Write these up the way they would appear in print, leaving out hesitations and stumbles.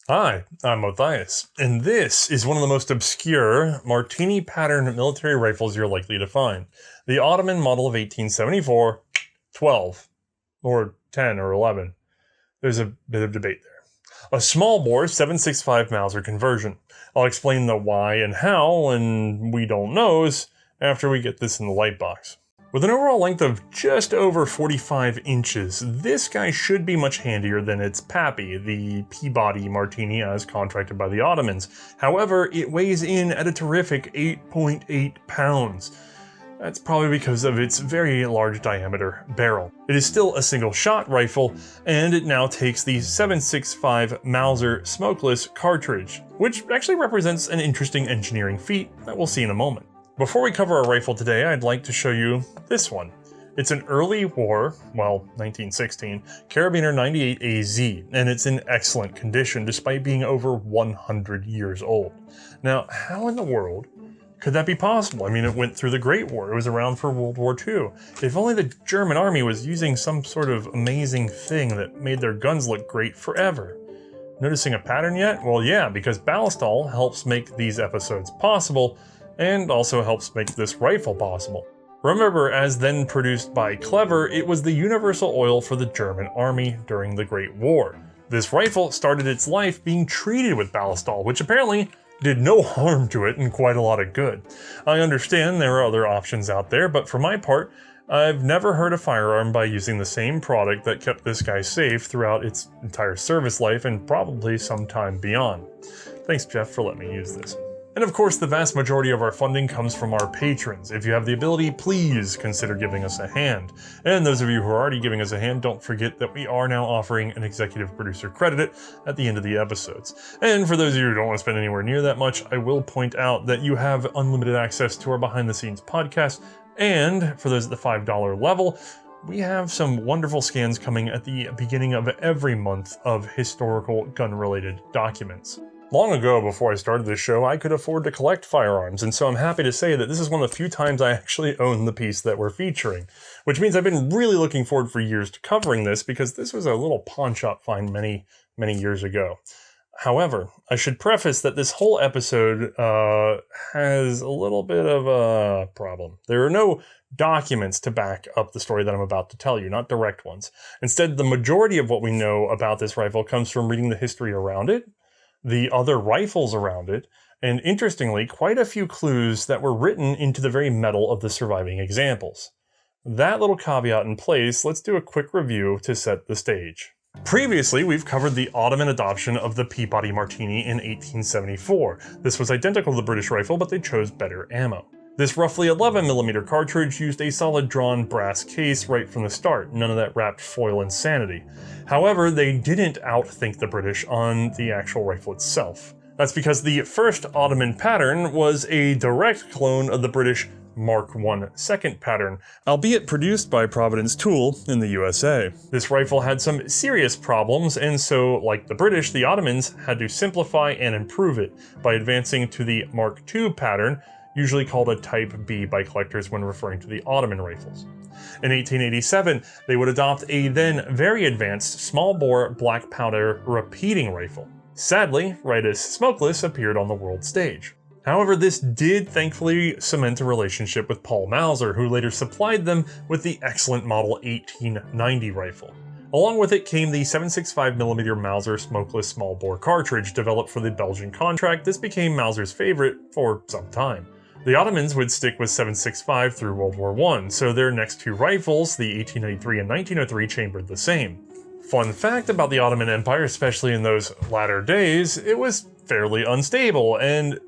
Hi, I'm Matthias, and this is one of the most obscure Martini pattern military rifles you're likely to find. The Ottoman model of 1874, 12, or 10 or 11. There's a bit of debate there. A small bore 7.65 Mauser conversion. I'll explain the why and how, and we don't knows, after we get this in the light box. With an overall length of just over 45 inches, this guy should be much handier than its pappy, the Peabody-Martini as contracted by the Ottomans. However, it weighs in at a terrific 8.8 pounds. That's probably because of its very large diameter barrel. It is still a single-shot rifle, and it now takes the 7.65 Mauser smokeless cartridge, which actually represents an interesting engineering feat that we'll see in a moment. Before we cover our rifle today, I'd like to show you this one. It's an early war, well, 1916, Carabiner 98 AZ, and it's in excellent condition despite being over 100 years old. Now, how in the world could that be possible? I mean, it went through the Great War, it was around for World War II. If only the German army was using some sort of amazing thing that made their guns look great forever. Noticing a pattern yet? Well, yeah, because Ballistol helps make these episodes possible, and also helps make this rifle possible. Remember, as then produced by Clever, it was the universal oil for the German army during the Great War. This rifle started its life being treated with Ballistol, which apparently did no harm to it and quite a lot of good. I understand there are other options out there, but for my part, I've never hurt a firearm by using the same product that kept this guy safe throughout its entire service life and probably some time beyond. Thanks, Jeff, for letting me use this. And of course, the vast majority of our funding comes from our patrons. If you have the ability, please consider giving us a hand. And those of you who are already giving us a hand, don't forget that we are now offering an executive producer credit at the end of the episodes. And for those of you who don't want to spend anywhere near that much, I will point out that you have unlimited access to our behind the scenes podcast. And for those at the $5 level, we have some wonderful scans coming at the beginning of every month of historical gun-related documents. Long ago, before I started this show, I could afford to collect firearms, and so I'm happy to say that this is one of the few times I actually own the piece that we're featuring. Which means I've been really looking forward for years to covering this, because this was a little pawn shop find many years ago. However, I should preface that this whole episode has a little bit of a problem. There are no documents to back up the story that I'm about to tell you, not direct ones. Instead, the majority of what we know about this rifle comes from reading the history around it, the other rifles around it, and interestingly, quite a few clues that were written into the very metal of the surviving examples. That little caveat in place, let's do a quick review to set the stage. Previously, we've covered the Ottoman adoption of the Peabody-Martini in 1874. This was identical to the British rifle, but they chose better ammo. This roughly 11mm cartridge used a solid drawn brass case right from the start, none of that wrapped foil insanity. However, they didn't outthink the British on the actual rifle itself. That's because the first Ottoman pattern was a direct clone of the British Mark I second pattern, albeit produced by Providence Tool in the USA. This rifle had some serious problems, and so, like the British, the Ottomans had to simplify and improve it by advancing to the Mark II pattern, usually called a Type B by collectors when referring to the Ottoman rifles. In 1887, they would adopt a then very advanced small-bore black powder repeating rifle. Sadly, right as smokeless appeared on the world stage. However, this did thankfully cement a relationship with Paul Mauser, who later supplied them with the excellent model 1890 rifle. Along with it came the 7.65mm Mauser smokeless small-bore cartridge developed for the Belgian contract. This became Mauser's favorite for some time. The Ottomans would stick with 7.65 through World War I, so their next two rifles, the 1893 and 1903, chambered the same. Fun fact about the Ottoman Empire, especially in those latter days, it was fairly unstable and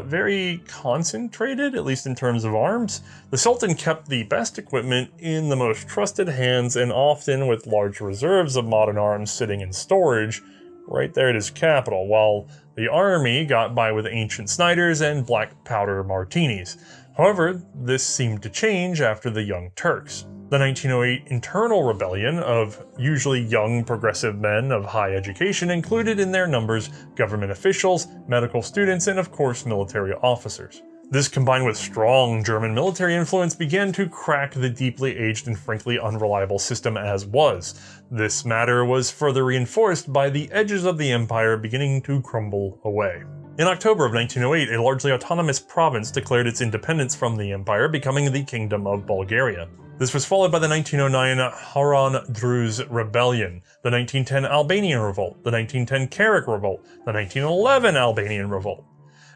very concentrated, at least in terms of arms. The Sultan kept the best equipment in the most trusted hands, and often with large reserves of modern arms sitting in storage right there at his capital, while the army got by with ancient Snyders and black powder martinis. However, this seemed to change after the Young Turks. The 1908 internal rebellion of usually young progressive men of high education included in their numbers government officials, medical students, and of course military officers. This, combined with strong German military influence, began to crack the deeply aged and frankly unreliable system as was. This matter was further reinforced by the edges of the empire beginning to crumble away. In October of 1908, a largely autonomous province declared its independence from the empire, becoming the Kingdom of Bulgaria. This was followed by the 1909 Haran Druze Rebellion, the 1910 Albanian Revolt, the 1910 Karabakh Revolt, the 1911 Albanian Revolt,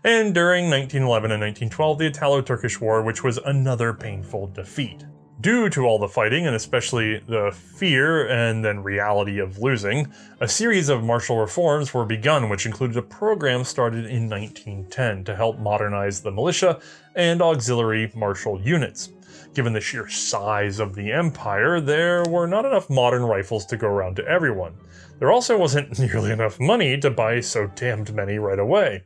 and during 1911 and 1912 the Italo-Turkish War, which was another painful defeat. Due to all the fighting, and especially the fear and then reality of losing, a series of martial reforms were begun, which included a program started in 1910 to help modernize the militia and auxiliary martial units. Given the sheer size of the empire, there were not enough modern rifles to go around to everyone. There also wasn't nearly enough money to buy so damned many right away.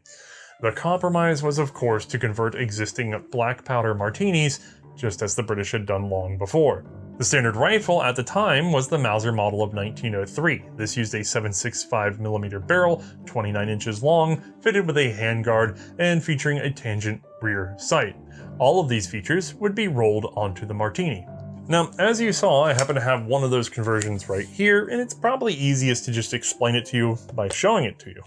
The compromise was, of course, to convert existing black powder martinis, just as the British had done long before. The standard rifle at the time was the Mauser model of 1903. This used a 7.65mm barrel, 29 inches long, fitted with a handguard, and featuring a tangent rear sight. All of these features would be rolled onto the Martini. Now, as you saw, I happen to have one of those conversions right here, and it's probably easiest to just explain it to you by showing it to you.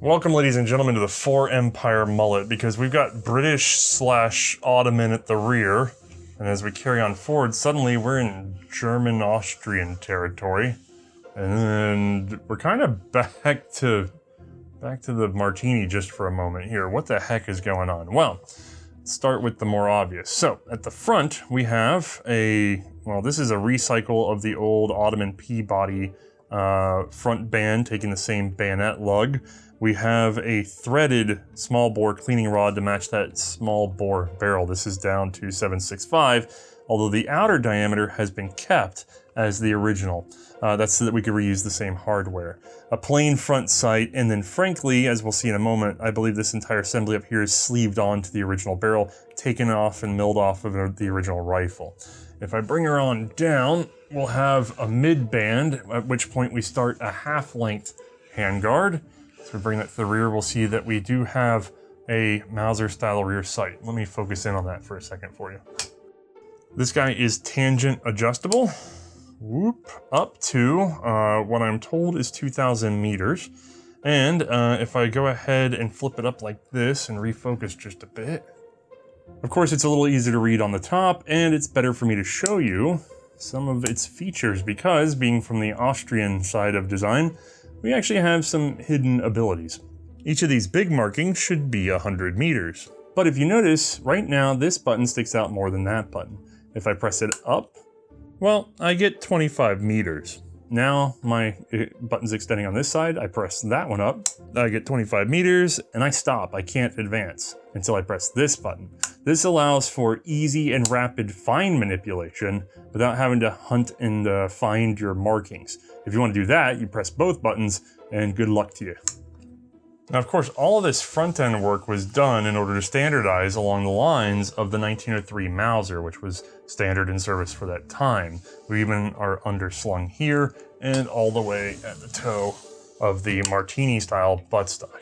Welcome, ladies and gentlemen, to the Four Empire mullet, because we've got British/Ottoman at the rear, and as we carry on forward, suddenly we're in German-Austrian territory, and we're kind of back to the Martini just for a moment here. What the heck is going on? Well, let's start with the more obvious. So, at the front, we have this is a recycle of the old Ottoman Peabody front band, taking the same bayonet lug. We have a threaded small bore cleaning rod to match that small bore barrel. This is down to 7.65, although the outer diameter has been kept as the original. That's so that we could reuse the same hardware. A plain front sight, and then frankly, as we'll see in a moment, I believe this entire assembly up here is sleeved onto the original barrel, taken off and milled off of the original rifle. If I bring her on down, we'll have a mid-band, at which point we start a half-length handguard. So we bring that to the rear, we'll see that we do have a Mauser-style rear sight. Let me focus in on that for a second for you. This guy is tangent adjustable. Whoop, up to what I'm told is 2,000 meters. And if I go ahead and flip it up like this and refocus just a bit, of course it's a little easier to read on the top, and it's better for me to show you some of its features because, being from the Austrian side of design, we actually have some hidden abilities. Each of these big markings should be 100 meters. But if you notice, right now this button sticks out more than that button. If I press it up, well, I get 25 meters. Now my button's extending on this side, I press that one up, I get 25 meters, and I stop. I can't advance until I press this button. This allows for easy and rapid fine manipulation without having to hunt and find your markings. If you want to do that, you press both buttons, and good luck to you. Now, of course, all of this front-end work was done in order to standardize along the lines of the 1903 Mauser, which was standard in service for that time. We even are underslung here and all the way at the toe of the Martini-style buttstock.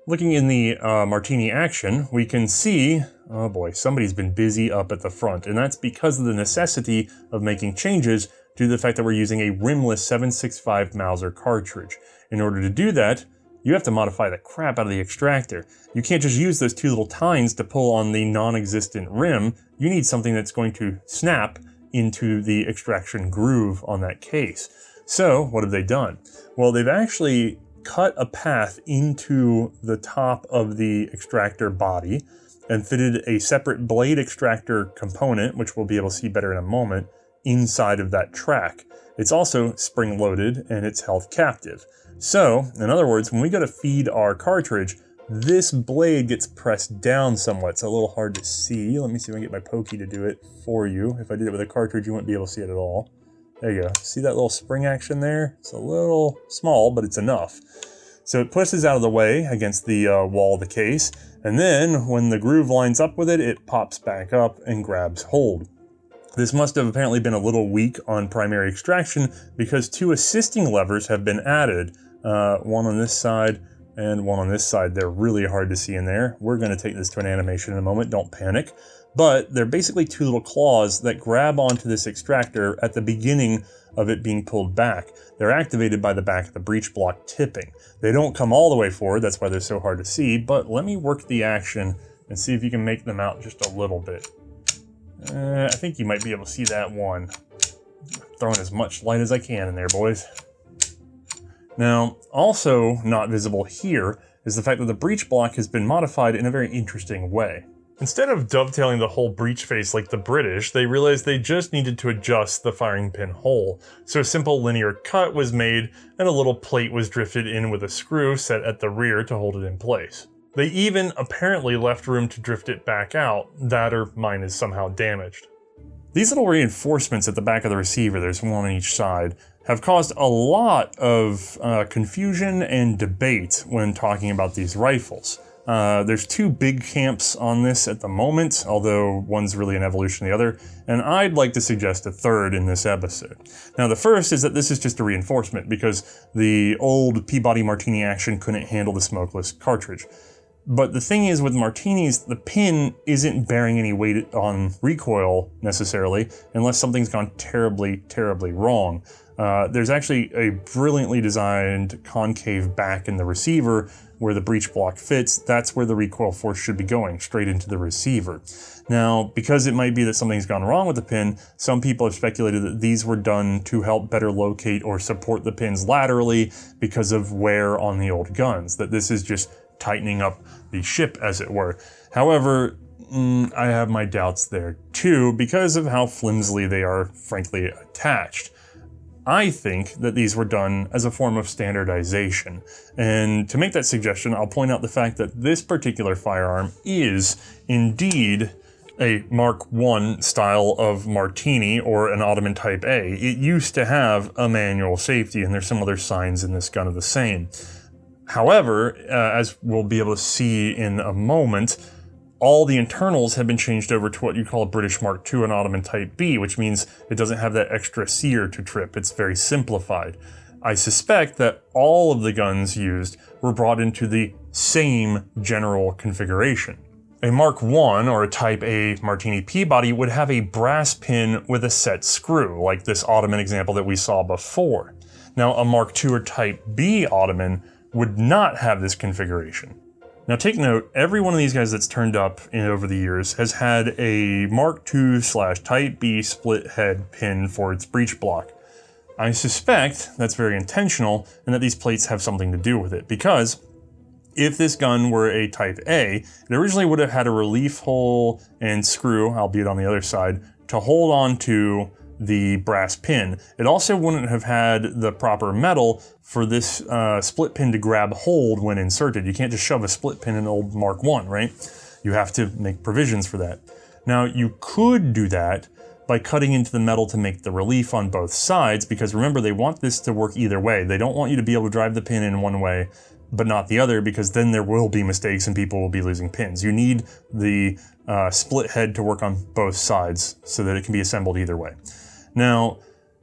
Looking in the Martini action, we can see, oh boy, somebody's been busy up at the front, and that's because of the necessity of making changes due to the fact that we're using a rimless 7.65 Mauser cartridge. In order to do that, you have to modify the crap out of the extractor. You can't just use those two little tines to pull on the non-existent rim. You need something that's going to snap into the extraction groove on that case. So, what have they done? Well, they've actually cut a path into the top of the extractor body and fitted a separate blade extractor component, which we'll be able to see better in a moment, inside of that track. It's also spring-loaded and it's held captive. So, in other words, when we go to feed our cartridge, this blade gets pressed down somewhat. It's a little hard to see. Let me see if I can get my pokey to do it for you. If I did it with a cartridge, you wouldn't be able to see it at all. There you go. See that little spring action there? It's a little small, but it's enough. So it pushes out of the way against the wall of the case, and then when the groove lines up with it, it pops back up and grabs hold. This must have apparently been a little weak on primary extraction because two assisting levers have been added. One on this side, and one on this side. They're really hard to see in there. We're going to take this to an animation in a moment, don't panic. But they're basically two little claws that grab onto this extractor at the beginning of it being pulled back. They're activated by the back of the breech block tipping. They don't come all the way forward, that's why they're so hard to see, but let me work the action and see if you can make them out just a little bit. I think you might be able to see that one. Throwing as much light as I can in there, boys. Now, also not visible here is the fact that the breech block has been modified in a very interesting way. Instead of dovetailing the whole breech face like the British, they realized they just needed to adjust the firing pin hole. So a simple linear cut was made and a little plate was drifted in with a screw set at the rear to hold it in place. They even apparently left room to drift it back out, that or mine is somehow damaged. These little reinforcements at the back of the receiver, there's one on each side, have caused a lot of confusion and debate when talking about these rifles. There's two big camps on this at the moment, although one's really an evolution of the other, and I'd like to suggest a third in this episode. Now the first is that this is just a reinforcement because the old Peabody-Martini action couldn't handle the smokeless cartridge. But the thing is with Martinis, the pin isn't bearing any weight on recoil necessarily, unless something's gone terribly, terribly wrong. There's actually a brilliantly designed concave back in the receiver where the breech block fits. That's where the recoil force should be going, straight into the receiver. Now, because it might be that something's gone wrong with the pin, some people have speculated that these were done to help better locate or support the pins laterally because of wear on the old guns, that this is just tightening up the ship, as it were. However, I have my doubts there too, because of how flimsily they are, frankly, attached. I think that these were done as a form of standardization. And to make that suggestion, I'll point out the fact that this particular firearm is indeed a Mark I style of Martini or an Ottoman Type A. It used to have a manual safety, and there's some other signs in this gun of the same. However, as we'll be able to see in a moment, all the internals have been changed over to what you call a British Mark II and Ottoman Type B, which means it doesn't have that extra sear to trip. It's very simplified. I suspect that all of the guns used were brought into the same general configuration. A Mark I or a Type A Martini Peabody would have a brass pin with a set screw, like this Ottoman example that we saw before. Now, a Mark II or Type B Ottoman would not have this configuration. Now take note, every one of these guys that's turned up over the years has had a Mark II/Type B split head pin for its breech block. I suspect that's very intentional and that these plates have something to do with it, because if this gun were a Type A, it originally would have had a relief hole and screw, albeit on the other side, to hold on to the brass pin. It also wouldn't have had the proper metal for this split pin to grab hold when inserted. You can't just shove a split pin in an old Mark I, right? You have to make provisions for that. Now, you could do that by cutting into the metal to make the relief on both sides, because remember, they want this to work either way. They don't want you to be able to drive the pin in one way but not the other, because then there will be mistakes and people will be losing pins. You need the split head to work on both sides so that it can be assembled either way. Now,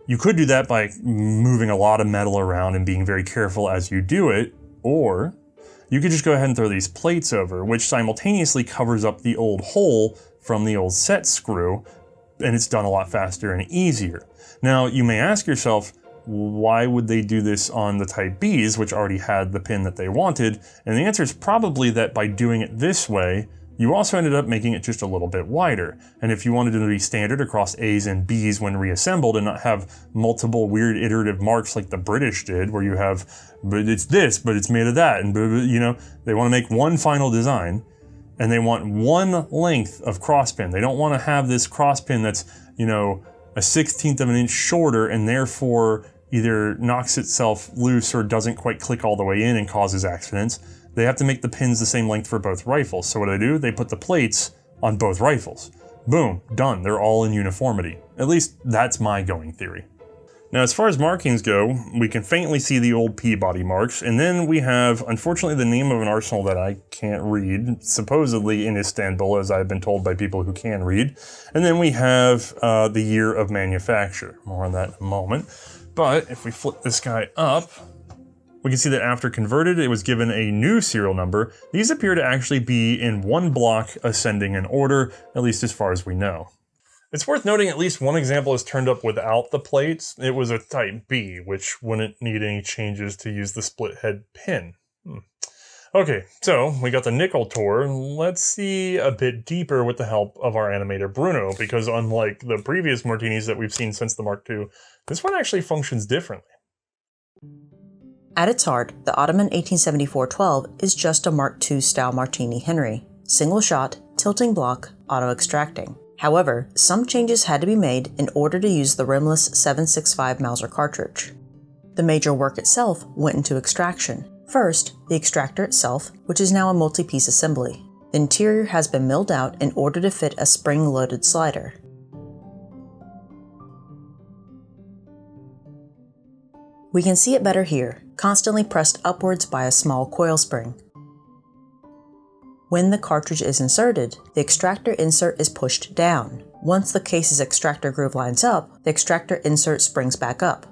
you could do that by moving a lot of metal around and being very careful as you do it, or you could just go ahead and throw these plates over, which simultaneously covers up the old hole from the old set screw, and it's done a lot faster and easier. Now, you may ask yourself, why would they do this on the Type Bs, which already had the pin that they wanted? And the answer is probably that by doing it this way, you also ended up making it just a little bit wider. And if you wanted it to be standard across A's and B's when reassembled and not have multiple weird iterative marks like the British did, where you have, but it's this, but it's made of that, and you know, they want to make one final design, and they want one length of crosspin. They don't want to have this crosspin that's, you know, a 1/16 of an inch shorter and therefore either knocks itself loose or doesn't quite click all the way in and causes accidents. They have to make the pins the same length for both rifles. So what do? They put the plates on both rifles. Boom, done. They're all in uniformity. At least that's my going theory. Now, as far as markings go, we can faintly see the old Peabody marks, and then we have, unfortunately, the name of an arsenal that I can't read, supposedly in Istanbul, as I've been told by people who can read. And then we have the year of manufacture. More on that in a moment. But if we flip this guy up, We can see that after converted, it was given a new serial number. These appear to actually be in one block ascending in order, at least as far as we know. It's worth noting at least one example is turned up without the plates. It was a Type B, which wouldn't need any changes to use the split head pin. Okay, so we got the nickel tour. Let's see a bit deeper with the help of our animator Bruno, because unlike the previous Martinis that we've seen since the Mark II, this one actually functions differently. At its heart, the Ottoman 1874-12 is just a Mark II style Martini-Henry, single shot, tilting block, auto-extracting. However, some changes had to be made in order to use the rimless 7.65 Mauser cartridge. The major work itself went into extraction. First, the extractor itself, which is now a multi-piece assembly. The interior has been milled out in order to fit a spring-loaded slider. We can see it better here, constantly pressed upwards by a small coil spring. When the cartridge is inserted, the extractor insert is pushed down. Once the case's extractor groove lines up, the extractor insert springs back up.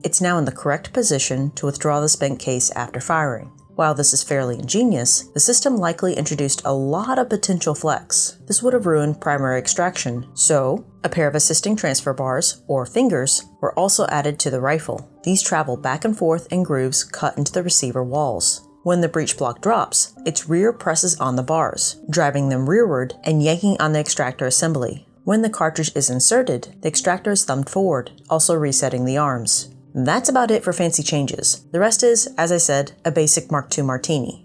It's now in the correct position to withdraw the spent case after firing. While this is fairly ingenious, the system likely introduced a lot of potential flex. This would have ruined primary extraction, so a pair of assisting transfer bars, or fingers, were also added to the rifle. These travel back and forth in grooves cut into the receiver walls. When the breech block drops, its rear presses on the bars, driving them rearward and yanking on the extractor assembly. When the cartridge is inserted, the extractor is thumbed forward, also resetting the arms. That's about it for fancy changes. The rest is, as I said, a basic Mark II Martini.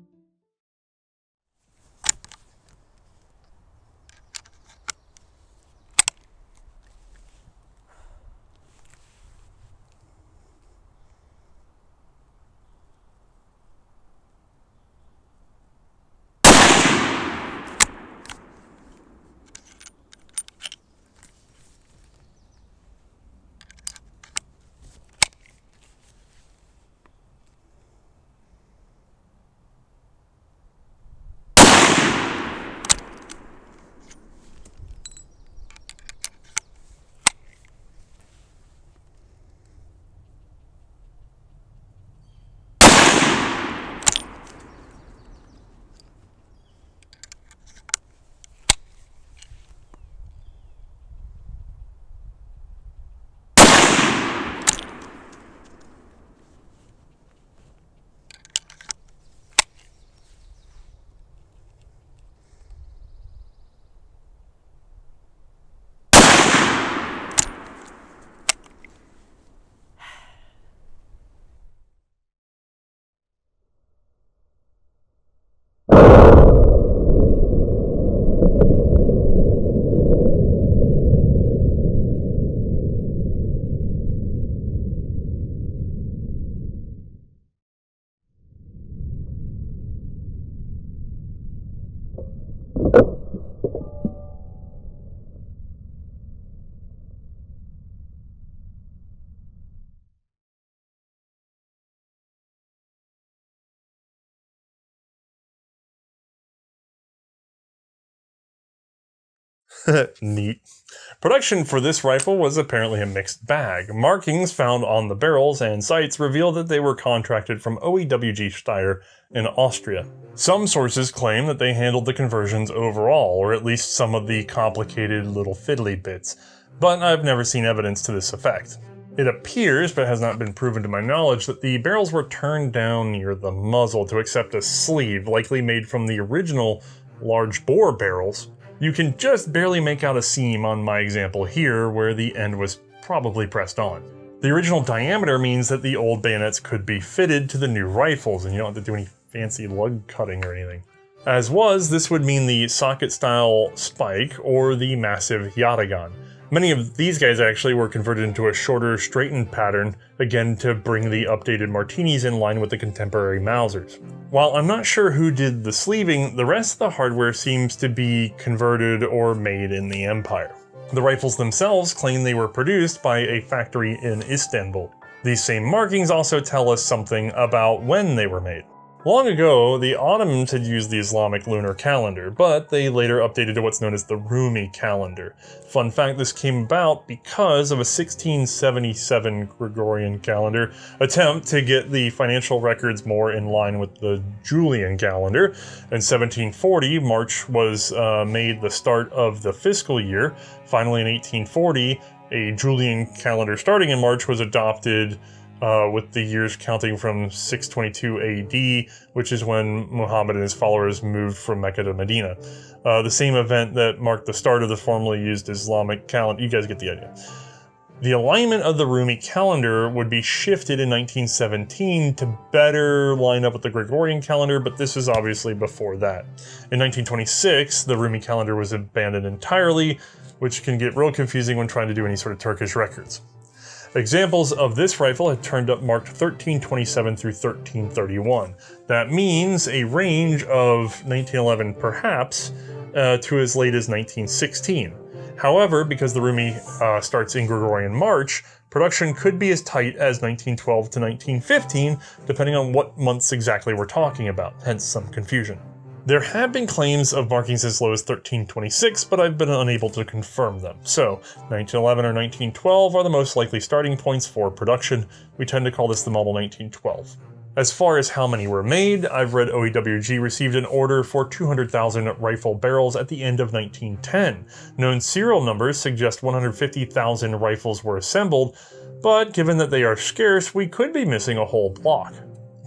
Neat. Production for this rifle was apparently a mixed bag. Markings found on the barrels and sights reveal that they were contracted from OEWG Steyr in Austria. Some sources claim that they handled the conversions overall, or at least some of the complicated little fiddly bits, but I've never seen evidence to this effect. It appears, but has not been proven to my knowledge, that the barrels were turned down near the muzzle to accept a sleeve, likely made from the original large bore barrels. You can just barely make out a seam on my example here, where the end was probably pressed on. The original diameter means that the old bayonets could be fitted to the new rifles, and you don't have to do any fancy lug cutting or anything. As was, this would mean the socket-style spike or the massive yataghan. Many of these guys actually were converted into a shorter, straightened pattern, again to bring the updated Martinis in line with the contemporary Mausers. While I'm not sure who did the sleeving, the rest of the hardware seems to be converted or made in the Empire. The rifles themselves claim they were produced by a factory in Istanbul. These same markings also tell us something about when they were made. Long ago, the Ottomans had used the Islamic lunar calendar, but they later updated to what's known as the Rumi calendar. Fun fact, this came about because of a 1677 Gregorian calendar attempt to get the financial records more in line with the Julian calendar. In 1740, March was made the start of the fiscal year. Finally, in 1840, a Julian calendar starting in March was adopted, with the years counting from 622 AD, which is when Muhammad and his followers moved from Mecca to Medina. The same event that marked the start of the formerly used Islamic calendar. You guys get the idea. The alignment of the Rumi calendar would be shifted in 1917 to better line up with the Gregorian calendar, but this is obviously before that. In 1926, the Rumi calendar was abandoned entirely, which can get real confusing when trying to do any sort of Turkish records. Examples of this rifle have turned up marked 1327 through 1331. That means a range of 1911 perhaps to as late as 1916. However, because the Rumi starts in Gregorian March, production could be as tight as 1912 to 1915, depending on what months exactly we're talking about, hence some confusion. There have been claims of markings as low as 1326, but I've been unable to confirm them. So, 1911 or 1912 are the most likely starting points for production. We tend to call this the model 1912. As far as how many were made, I've read OEWG received an order for 200,000 rifle barrels at the end of 1910. Known serial numbers suggest 150,000 rifles were assembled, but given that they are scarce, we could be missing a whole block.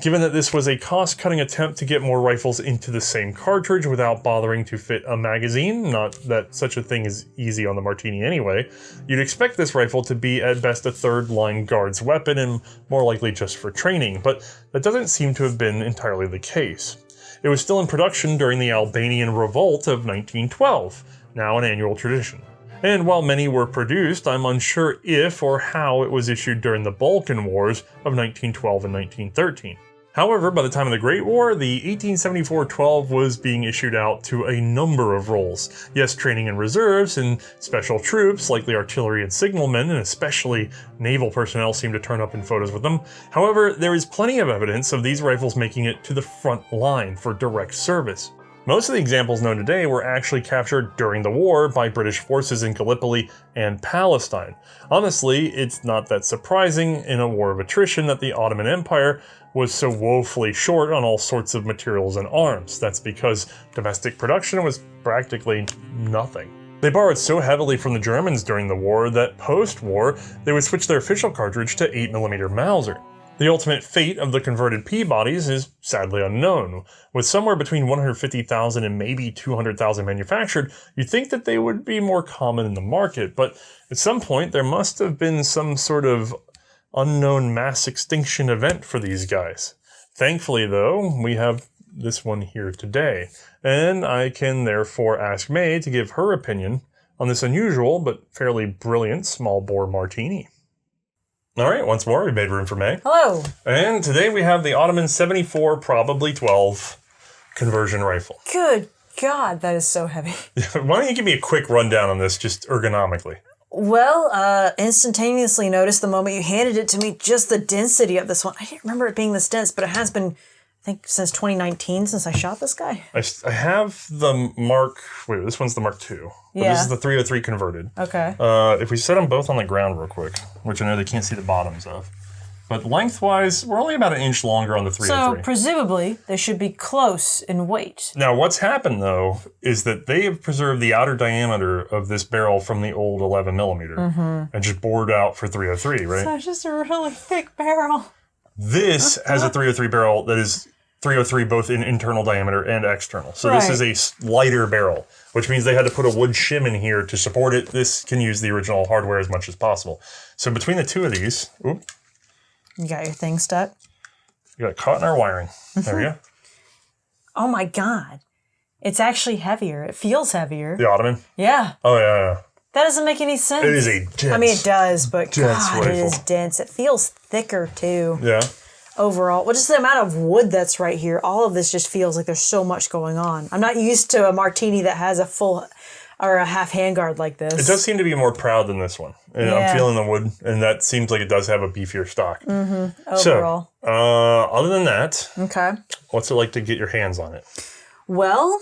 Given that this was a cost-cutting attempt to get more rifles into the same cartridge without bothering to fit a magazine, not that such a thing is easy on the Martini anyway, you'd expect this rifle to be at best a third-line guard's weapon and more likely just for training, but that doesn't seem to have been entirely the case. It was still in production during the Albanian Revolt of 1912, now an annual tradition. And while many were produced, I'm unsure if or how it was issued during the Balkan Wars of 1912 and 1913. However, by the time of the Great War, the 1874-12 was being issued out to a number of roles. Yes, training in reserves and special troops, like the artillery and signalmen, and especially naval personnel seem to turn up in photos with them. However, there is plenty of evidence of these rifles making it to the front line for direct service. Most of the examples known today were actually captured during the war by British forces in Gallipoli and Palestine. Honestly, it's not that surprising in a war of attrition that the Ottoman Empire was so woefully short on all sorts of materials and arms. That's because domestic production was practically nothing. They borrowed so heavily from the Germans during the war that post-war, they would switch their official cartridge to 8mm Mauser. The ultimate fate of the converted Peabodys is sadly unknown. With somewhere between 150,000 and maybe 200,000 manufactured, you'd think that they would be more common in the market, but at some point there must have been some sort of unknown mass extinction event for these guys. Thankfully, though, we have this one here today, and I can therefore ask May to give her opinion on this unusual but fairly brilliant small bore Martini. All right, once more, we made room for May. Hello. And today we have the Ottoman 74, probably 12 conversion rifle. Good God, that is so heavy. Why don't you give me a quick rundown on this, just ergonomically? Well, instantaneously noticed the moment you handed it to me, just the density of this one. I didn't remember it being this dense, but it has been, I think, since 2019 since I shot this guy. I have the Mark, wait, this one's the Mark II. But Yeah. This is the 303 converted. Okay. If we set them both on the ground real quick, which I know they can't see the bottoms of, but lengthwise, we're only about an inch longer on the 303. So, presumably, they should be close in weight. Now, what's happened, though, is that they have preserved the outer diameter of this barrel from the old 11mm and just bored out for 303, right? So, it's just a really thick barrel. This has a 303 barrel that is 303 both in internal diameter and external. So this is a lighter barrel, which means they had to put a wood shim in here to support it. This can use the original hardware as much as possible. So between the two of these, You got your thing stuck? you got caught in our wiring. There we go. Oh my God. It's actually heavier. It feels heavier. The Ottoman. Yeah. Oh, yeah. That doesn't make any sense. It is a dense. I mean, it does, but dense God, it rifle. is dense. It feels thicker, too. Yeah. Overall, well, just the amount of wood that's right here, all of this just feels like there's so much going on. I'm not used to a Martini that has a or a half handguard like this. It does seem to be more proud than this one. And I'm feeling the wood, and that seems like it does have a beefier stock. Overall. So, other than that, what's it like to get your hands on it? Well,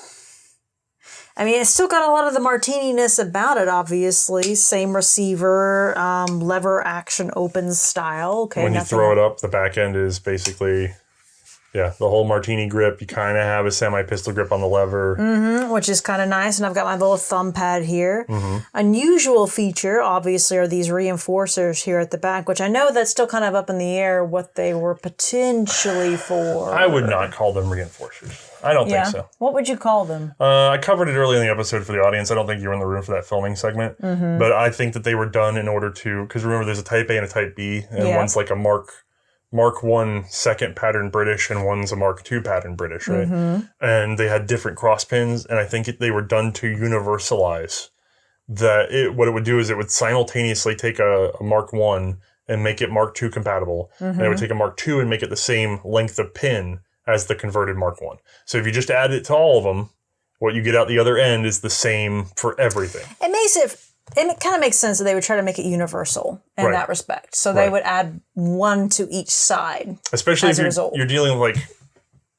I mean, it's still got a lot of the Martini-ness about it, obviously. Same receiver, lever action open style. Okay, when you throw it up, the back end is basically... Yeah, the whole Martini grip. You kind of have a semi-pistol grip on the lever. Which is kind of nice. And I've got my little thumb pad here. Unusual feature, obviously, are these reinforcers here at the back, which I know that's still kind of up in the air what they were potentially for. I would not call them reinforcers. I don't think so. What would you call them? I covered it early in the episode for the audience. I don't think you were in the room for that filming segment. But I think that they were done in order to... Because remember, there's a Type A and a Type B. And one's like a Mark 1 second pattern British and one's a Mark 2 pattern British, right? And they had different cross pins, and I think they were done to universalize that. What it would do is it would simultaneously take a Mark 1 and make it Mark 2 compatible, and it would take a Mark 2 and make it the same length of pin as the converted Mark 1. So if you just add it to all of them, what you get out the other end is the same for everything. It kind of makes sense that they would try to make it universal in that respect. So they would add one to each side. Especially if you're dealing with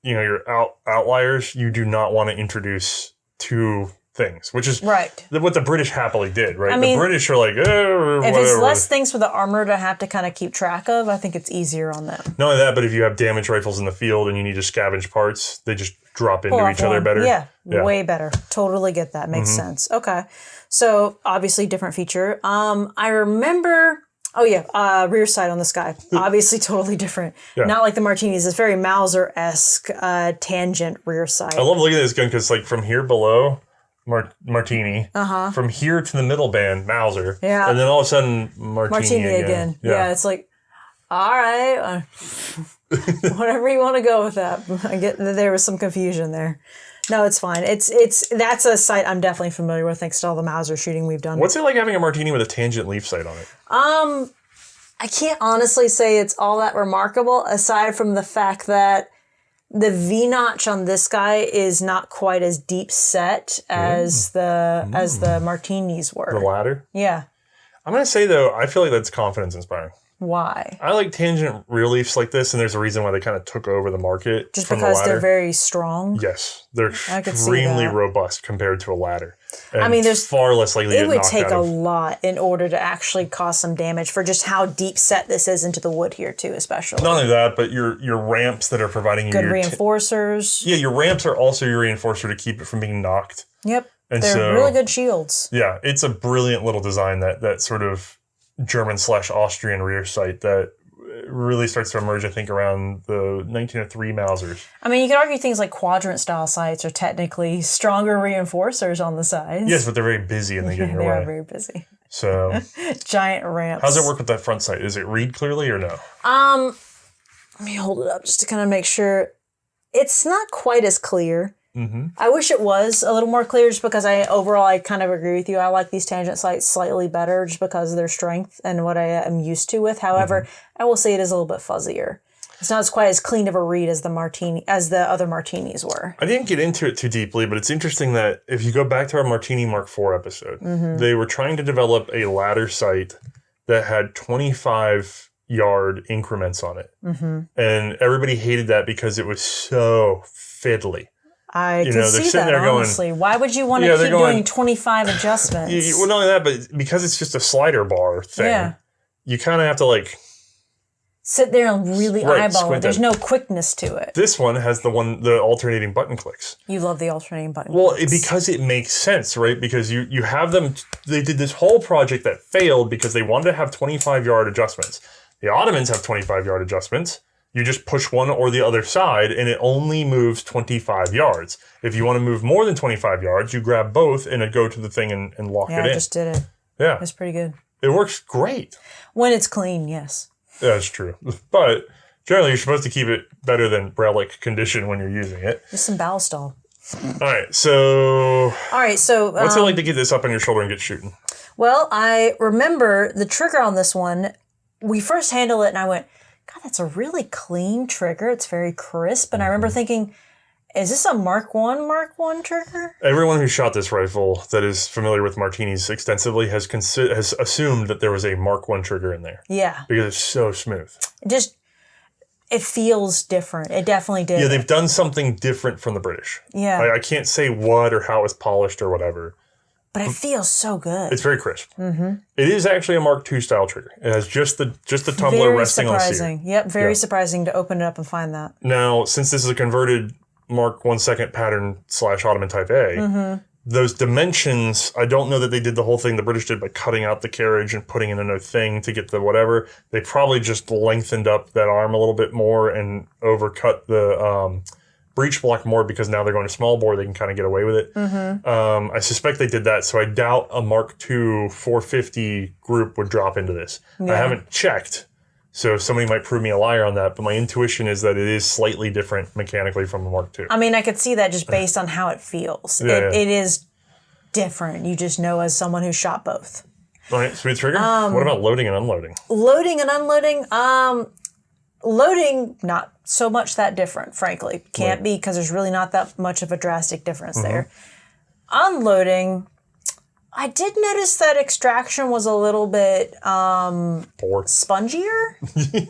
your outliers, you do not want to introduce two things, which is what the British happily did, right? The British are like, if it's less things for the armor to have to kind of keep track of, I think it's easier on them. Not only that, but if you have damaged rifles in the field and you need to scavenge parts, they just drop into each other better. Yeah, way better. Totally get that. Makes sense. Okay. So obviously different feature. I remember, rear sight on this guy. Obviously totally different. Yeah. Not like the Martinis. It's very Mauser-esque tangent rear sight. I love looking at this gun because like from here below, Martini. From here to the middle band, Mauser. Yeah. And then all of a sudden, Martini again. Yeah, it's like, all right. Whatever you want to go with that. I get that there was some confusion there. No, it's fine. That's a sight I'm definitely familiar with thanks to all the Mauser shooting we've done. What's it like having a Martini with a tangent leaf sight on it? I can't honestly say it's all that remarkable aside from the fact that the V-notch on this guy is not quite as deep set as the Martinis were. The ladder? Yeah. I'm going to say, though, I feel like that's confidence inspiring. Why? I like tangent rear leafs like this, and there's a reason why they kind of took over the market. Just because they're very strong? Yes. They're extremely robust compared to a ladder. And there's far less likely to get knocked out. It would take a lot in order to actually cause some damage for just how deep set this is into the wood here, too, especially. Not only that, but your ramps that are providing you... Good reinforcers. Your ramps are also your reinforcer to keep it from being knocked. Yep. And they're really good shields. Yeah, it's a brilliant little design, that sort of German/Austrian rear sight that really starts to emerge, I think, around the 1903 Mausers. You could argue things like quadrant-style sights are technically stronger reinforcers on the sides. Yes, but they're very busy and they get in your way. They are very busy. So... Giant ramps. How's it work with that front sight? Does it read clearly or no? Let me hold it up just to kind of make sure. It's not quite as clear. I wish it was a little more clear just because I kind of agree with you. I like these tangent sights slightly better just because of their strength and what I am used to with. However, I will say it is a little bit fuzzier. It's not as quite as clean of a read as the other Martinis were. I didn't get into it too deeply, but it's interesting that if you go back to our Martini Mark IV episode, they were trying to develop a ladder sight that had 25-yard increments on it. And everybody hated that because it was so fiddly. I can see that, honestly. Why would you want to keep doing 25 adjustments? Well, not only that, but because it's just a slider bar thing, you kind of have to, sit there and really eyeball it. There's no quickness to it. This one has the alternating button clicks. You love the alternating button clicks. Well, because it makes sense, right? Because you have them... They did this whole project that failed because they wanted to have 25-yard adjustments. The Ottomans have 25-yard adjustments. You just push one or the other side, and it only moves 25 yards. If you want to move more than 25 yards, you grab both and go to the thing and lock it in. Yeah, I just did it. Yeah. It's pretty good. It works great. When it's clean, yes. Yeah, that's true. But generally, you're supposed to keep it better than relic condition when you're using it. Just some Ballistol. All right, so... what's it like to get this up on your shoulder and get shooting? Well, I remember the trigger on this one, we first handled it, and I went... God, that's a really clean trigger. It's very crisp. And I remember thinking, Is this a Mark 1 trigger? Everyone who shot this rifle that is familiar with Martinis extensively has assumed that there was a Mark 1 trigger in there. Yeah. Because it's so smooth. It feels different. It definitely did. Yeah, they've done something different from the British. Yeah. I can't say what or how it was polished or whatever. But it feels so good. It's very crisp. Mm-hmm. It is actually a Mark II style trigger. It has just the tumbler resting on the sear. Yep, very surprising to open it up and find that. Now, since this is a converted Mark 1/2 pattern / Ottoman Type A, those dimensions, I don't know that they did the whole thing the British did by cutting out the carriage and putting in another thing to get the whatever. They probably just lengthened up that arm a little bit more and overcut the breech block more because now they're going to small bore. They can kind of get away with it. I suspect they did that, so I doubt a Mark II 450 group would drop into this. Yeah. I haven't checked, so somebody might prove me a liar on that, but my intuition is that it is slightly different mechanically from a Mark II. I mean, I could see that just based on how it feels. It is different. You just know as someone who shot both. All right, smooth trigger. What about loading and unloading? Loading and unloading? Loading, not so much that different, frankly. Can't be, because there's really not that much of a drastic difference there. Unloading, I did notice that extraction was a little bit spongier,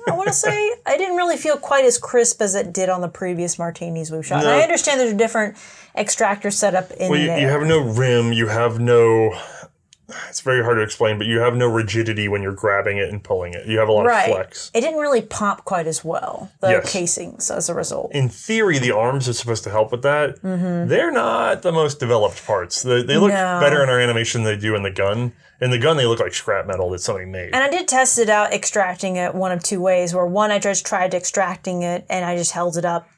I want to say. I didn't really feel quite as crisp as it did on the previous Martinis we've shot. No. And I understand there's a different extractor setup in there. You have no rim, you have no... It's very hard to explain, but you have no rigidity when you're grabbing it and pulling it. You have a lot of flex. It didn't really pop quite as well, the casings, as a result. In theory, the arms are supposed to help with that. They're not the most developed parts. They look better in our animation than they do in the gun. In the gun, they look like scrap metal that somebody made. And I did test it out extracting it one of two ways, where one, I just tried extracting it and I just held it up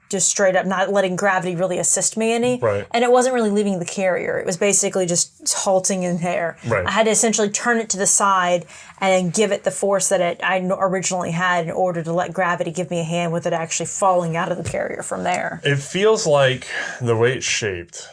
just straight up, not letting gravity really assist me any. Right. And it wasn't really leaving the carrier. It was basically just halting in there. Right. I had to essentially turn it to the side and give it the force that I originally had in order to let gravity give me a hand with it actually falling out of the carrier from there. It feels like the way it's shaped,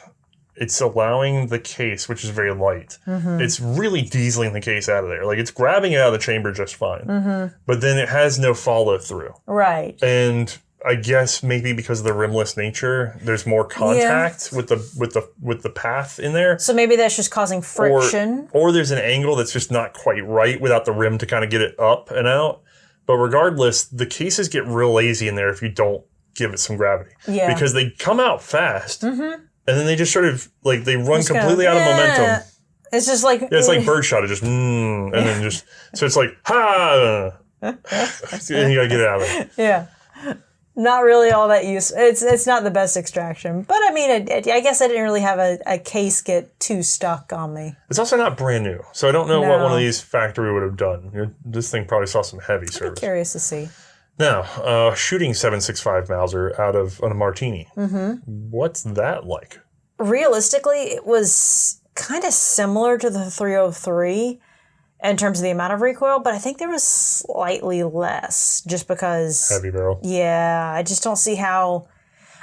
it's allowing the case, which is very light, it's really dieseling the case out of there. Like, it's grabbing it out of the chamber just fine. But then it has no follow through. Right. And I guess maybe because of the rimless nature, there's more contact with the path in there. So maybe that's just causing friction. Or there's an angle that's just not quite right without the rim to kind of get it up and out. But regardless, the cases get real lazy in there if you don't give it some gravity. Yeah. Because they come out fast, and then they just sort of, like, they run completely out of momentum. It's just like... Yeah, it's like birdshot. It just, and then just... So it's like, ha! And you gotta get it out of there. Yeah. Not really all that useful. It's not the best extraction. But I mean, I guess I didn't really have a case get too stuck on me. It's also not brand new. So I don't know what one of these factory would have done. This thing probably saw some heavy service. I'm curious to see. Now, shooting 7.65 Mauser out of a Martini. What's that like? Realistically, it was kind of similar to the 303 in terms of the amount of recoil, but I think there was slightly less just because... Heavy barrel. Yeah, I just don't see how...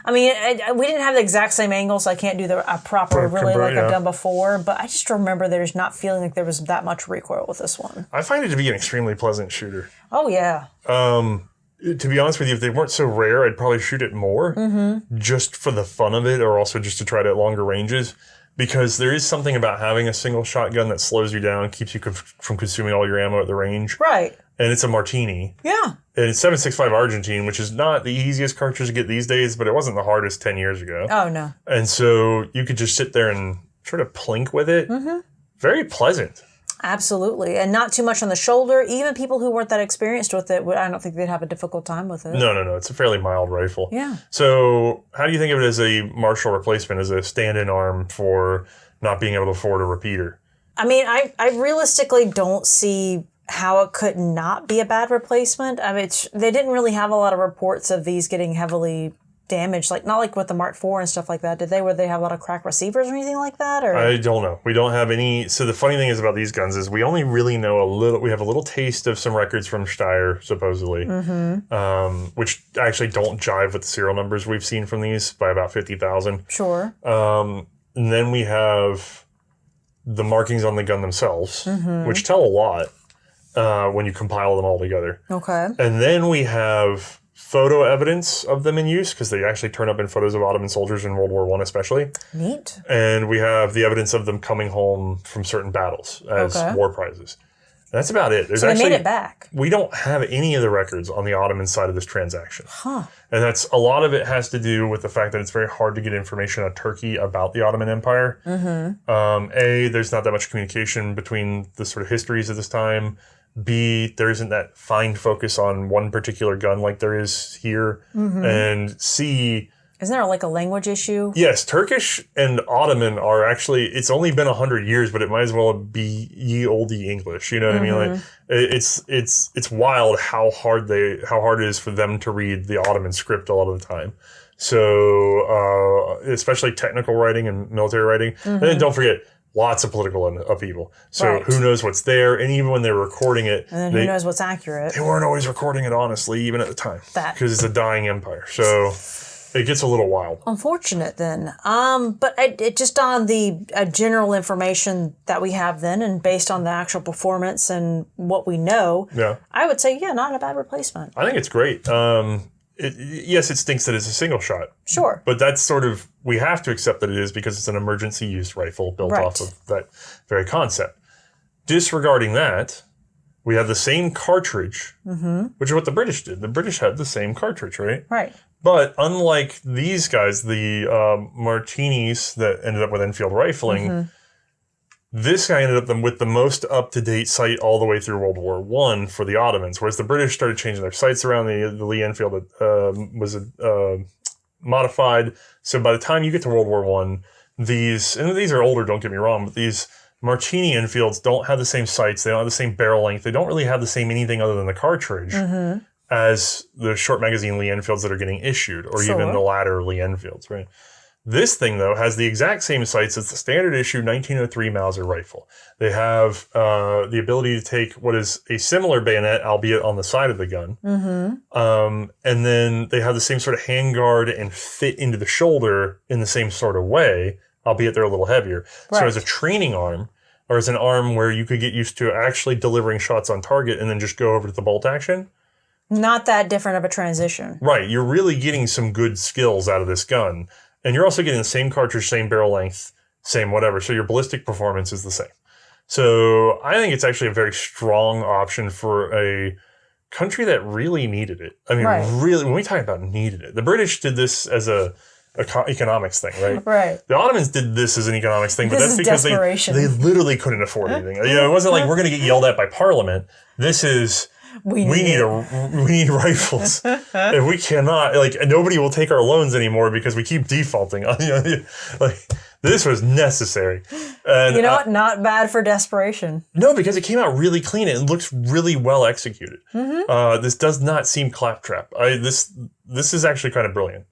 I mean, we didn't have the exact same angle, so I can't do a proper relay like I've done before, but I just remember there's not feeling like there was that much recoil with this one. I find it to be an extremely pleasant shooter. Oh, yeah. To be honest with you, if they weren't so rare, I'd probably shoot it more, just for the fun of it, or also just to try it at longer ranges. Because there is something about having a single shotgun that slows you down, keeps you from consuming all your ammo at the range. Right. And it's a Martini. Yeah. And it's 7.65 Argentine, which is not the easiest cartridge to get these days, but it wasn't the hardest 10 years ago. Oh, no. And so you could just sit there and sort of plink with it. Very pleasant. Absolutely. And not too much on the shoulder. Even people who weren't that experienced with it, I don't think they'd have a difficult time with it. No. It's a fairly mild rifle. Yeah. So how do you think of it as a Marshall replacement, as a stand-in arm for not being able to afford a repeater? I mean, I realistically don't see how it could not be a bad replacement. I mean, they didn't really have a lot of reports of these getting heavily damaged, like not like with the Mark IV and stuff like that. Did they? Where they have a lot of cracked receivers or anything like that? Or I don't know. We don't have any. So the funny thing is about these guns is we only really know a little. We have a little taste of some records from Steyr, supposedly, which actually don't jive with the serial numbers we've seen from these by about 50,000. Sure. And then we have the markings on the gun themselves, which tell a lot when you compile them all together. Okay. And then we have photo evidence of them in use because they actually turn up in photos of Ottoman soldiers in World War I especially. Neat. And we have the evidence of them coming home from certain battles as war prizes. That's about it. So they made it back. We don't have any of the records on the Ottoman side of this transaction. Huh. And a lot of it has to do with the fact that it's very hard to get information on Turkey about the Ottoman Empire. There's not that much communication between the sort of histories of this time. B, there isn't that fine focus on one particular gun like there is here. And C, isn't there like a language issue? yes, Turkish and Ottoman are actually, it's only been 100 years, but it might as well be ye olde English. You know what I mean? Like it's wild how hard it is for them to read the Ottoman script a lot of the time. So, especially technical writing and military writing. And then don't forget, lots of political upheaval. So who knows what's there? And even when they're recording it, and then who knows what's accurate? They weren't always recording it honestly, even at the time, because it's a dying empire. So it gets a little wild. Unfortunate then. But it just on the general information that we have then, and based on the actual performance and what we know, I would say, not a bad replacement. I think it's great. Yes, it stinks that it's a single shot. Sure. But that's sort of, we have to accept that it is because it's an emergency use rifle built off of that very concept. Disregarding that, we have the same cartridge, which is what the British did. The British had the same cartridge, right? Right. But unlike these guys, the Martinis that ended up with Enfield rifling, this guy ended up with the most up-to-date sight all the way through World War I for the Ottomans, whereas the British started changing their sights around. The Lee Enfield was modified. So by the time you get to World War I, these are older, don't get me wrong, but these Martini Enfields don't have the same sights. They don't have the same barrel length. They don't really have the same anything other than the cartridge as the short magazine Lee Enfields that are getting issued, or even the latter Lee Enfields, right? This thing, though, has the exact same sights as the standard issue 1903 Mauser rifle. They have the ability to take what is a similar bayonet, albeit on the side of the gun. And then they have the same sort of handguard and fit into the shoulder in the same sort of way, albeit they're a little heavier. So as a training arm, or as an arm where you could get used to actually delivering shots on target and then just go over to the bolt action. Not that different of a transition. Right. You're really getting some good skills out of this gun. And you're also getting the same cartridge, same barrel length, same whatever. So your ballistic performance is the same. So I think it's actually a very strong option for a country that really needed it. I mean, really, when we talk about needed it, the British did this as a economics thing, right? Right. The Ottomans did this as an economics thing, but that's because they literally couldn't afford anything. It wasn't like we're going to get yelled at by Parliament. This is... We need rifles. If we cannot, nobody will take our loans anymore because we keep defaulting. This was necessary. And, you know what? Not bad for desperation. No, because it came out really clean. It looks really well executed. This does not seem claptrap. This is actually kind of brilliant.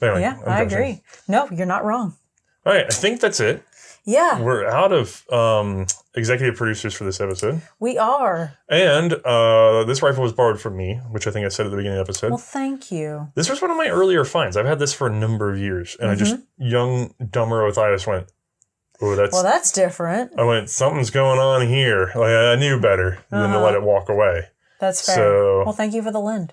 Anyway, I agree. No, you're not wrong. All right, I think that's it. Yeah. We're out of executive producers for this episode. We are. And this rifle was borrowed from me, which I think I said at the beginning of the episode. Well, thank you. This was one of my earlier finds. I've had this for a number of years. And I just, young, dumber Othaius went, that's different. I went, something's going on here. I knew better than to let it walk away. That's fair. Well, thank you for the lend.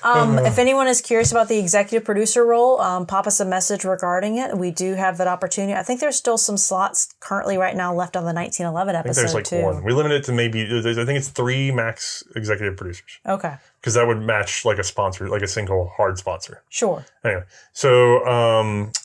If anyone is curious about the executive producer role, pop us a message regarding it. We do have that opportunity. I think there's still some slots currently right now left on the 1911 episode, I think there's one. We limit it to I think it's 3 max executive producers. Okay. Because that would match like a sponsor, like a single hard sponsor. Sure. Anyway, so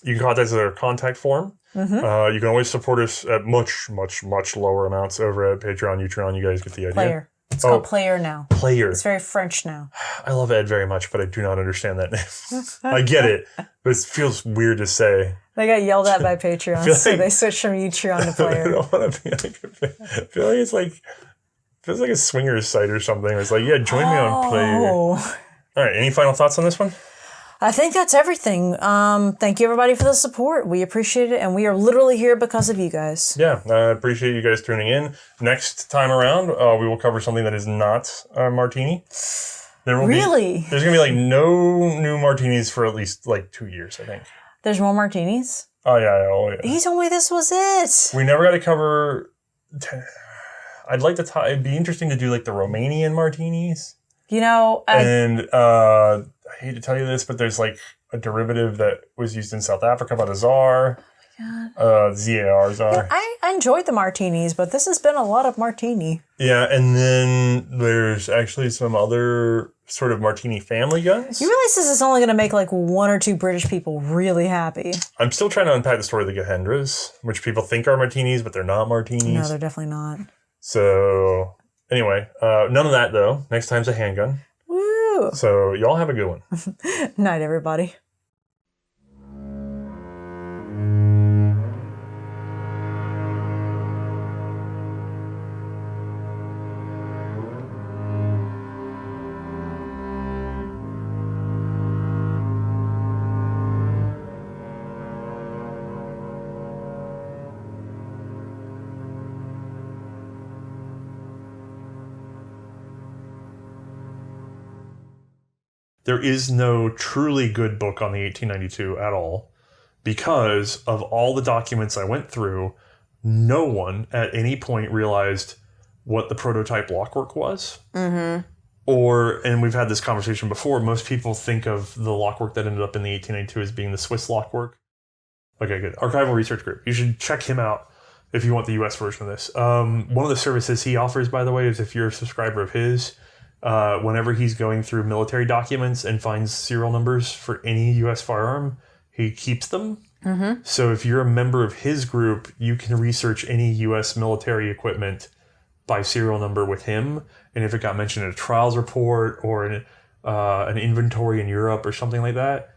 you can contact us at our contact form. You can always support us at much, much, much lower amounts over at Patreon, Utreon. You guys get the idea. Player. It's called Player now. Player. It's very French now. I love Ed very much, but I do not understand that name. I get it, but it feels weird to say. They got yelled at by Patreon, so they switched from Utreon to Player. I don't want to be I feel like feels like a swingers site or something. It's like, join me on Player. All right, any final thoughts on this one? I think that's everything. Thank you, everybody, for the support. We appreciate it, and we are literally here because of you guys. Yeah, I appreciate you guys tuning in. Next time around, we will cover something that is not Martini. There's going to be no new Martinis for at least 2 years, I think. There's more Martinis? Oh, yeah. He told me this was it. We never got to cover... I'd like to it'd be interesting to do the Romanian Martinis. You know, I hate to tell you this, but there's like a derivative that was used in South Africa by the Tsar. ZAR Czar. I enjoyed the martinis, but this has been a lot of martini. Yeah, and then there's actually some other sort of martini family guns. You realize this is only going to make like 1 or 2 British people really happy. I'm still trying to unpack the story of the Gahendras, which people think are martinis, but they're not martinis. No, they're definitely not. So, anyway, none of that though. Next time's a handgun. Woo! So, y'all have a good one. Night, everybody. There is no truly good book on the 1892 at all because of all the documents I went through. No one at any point realized what the prototype lockwork was. Mm-hmm. And we've had this conversation before, most people think of the lockwork that ended up in the 1892 as being the Swiss lockwork. Okay, good. Archival Research Group. You should check him out if you want the US version of this. One of the services he offers, by the way, is if you're a subscriber of his, whenever he's going through military documents and finds serial numbers for any U.S. firearm, he keeps them. Mm-hmm. So if you're a member of his group, you can research any U.S. military equipment by serial number with him. And if it got mentioned in a trials report or in an inventory in Europe or something like that,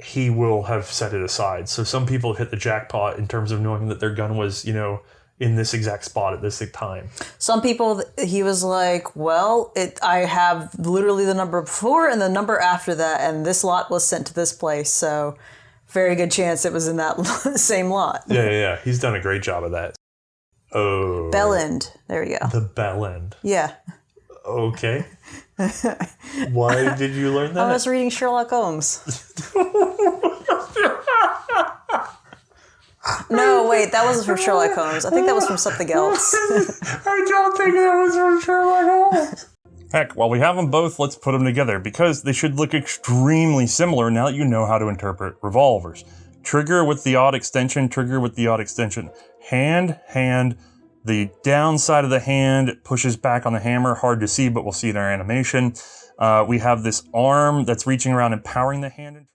he will have set it aside. So some people hit the jackpot in terms of knowing that their gun was, in this exact spot at this time. Some people, he was like, well, I have literally the number before and the number after that, and this lot was sent to this place, so very good chance it was in that same lot. Yeah. He's done a great job of that. Oh. Bell end. There you go. The bell end. Yeah. Okay. Why did you learn that? I was reading Sherlock Holmes. No, wait, that wasn't from Sherlock Holmes. I think that was from something else. I don't think that was from Sherlock Holmes. Heck, while we have them both, let's put them together because they should look extremely similar now that you know how to interpret revolvers. Trigger with the odd extension, trigger with the odd extension. Hand, the down side of the hand pushes back on the hammer. Hard to see, but we'll see it in our animation. We have this arm that's reaching around and powering the hand and trigger.